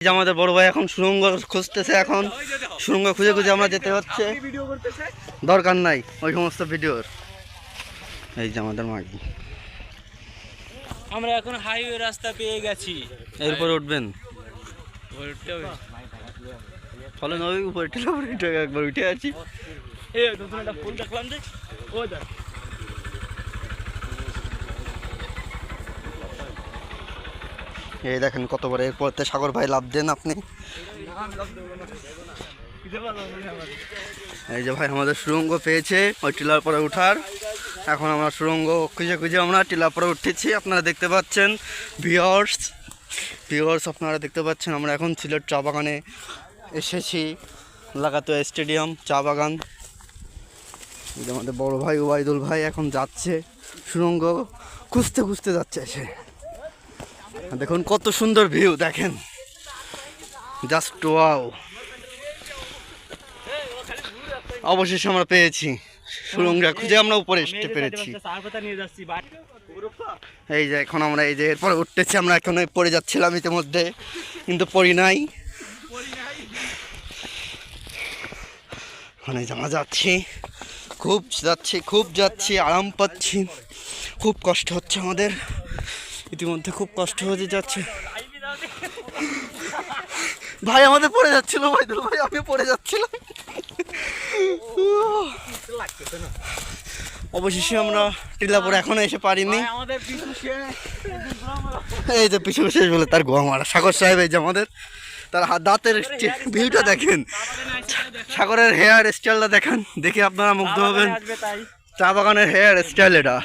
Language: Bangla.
যে আমাদের বড় ভাই এখন সুড়ঙ্গ খুঁজতেছে, এখন সুড়ঙ্গ খুঁজে খুঁজে আমরা যেতে হচ্ছে, দরকার নাই ওই সমস্ত ভিডিওর। এই যে আমাদের মাগি, আমরা এখন হাইওয়ে রাস্তা পেয়ে গেছি। এরপরে উঠবেন, ফলে নয় উপরে একবার উঠে আছি। ফুল দেখলাম যে ওই দেখ, এই দেখেন কত বড়, এরপরতে সাগর ভাই লাভ দেন আপনি। এই যে ভাই আমাদের সুড়ঙ্গ পেয়েছে ওই টিলার পরে উঠার। এখন আমরা সুড়ঙ্গ খুঁজে খুঁজে আমরা টিলার পরে উঠেছি। আপনারা দেখতে পাচ্ছেন ভিউয়ার্স আপনারা দেখতে পাচ্ছেন আমরা এখন সিলেট চা বাগানে এসেছি, লাগাতো স্টেডিয়াম চা বাগান। এই যে আমাদের বড় ভাই ওবায়দুল ভাই এখন যাচ্ছে সুড়ঙ্গ খুঁজতে খুঁজতে যাচ্ছে এসে। দেখুন কত সুন্দর ভিউ, দেখেন জাস্ট ওয়াও। অবশেষে আমরা পেয়েছি সুড়ঙ্গ খুঁজে আমরা উপরে আসতে পেরেছি। এই যে এখন আমরা এই যে এরপরে উঠতেছি, আমরা এখন পড়ে যাচ্ছিলাম ইতিমধ্যে, কিন্তু পড়ি নাই। মানে আমরা যাচ্ছি, খুব যাচ্ছি, আরাম পাচ্ছি, খুব কষ্ট হচ্ছে আমাদের ইতিমধ্যে, খুব কষ্ট হয়ে যাচ্ছে। ভাই আমাদের পড়ে যাচ্ছিল, ভাই আমি পড়ে যাচ্ছিলাম। অবশেষে আমরা টিলাপুর এখনো এসে পারিনি। এই যে পিছু শেষ বলে তার গোয়া মারা সাগর সাহেব, এই যে আমাদের তার দাঁতের ভিউটা দেখেন, সাগরের হেয়ার স্টাইলটা দেখেন, দেখে আপনারা মুগ্ধ হবেন। চা বাগানের হেয়ার স্টাইল এটা।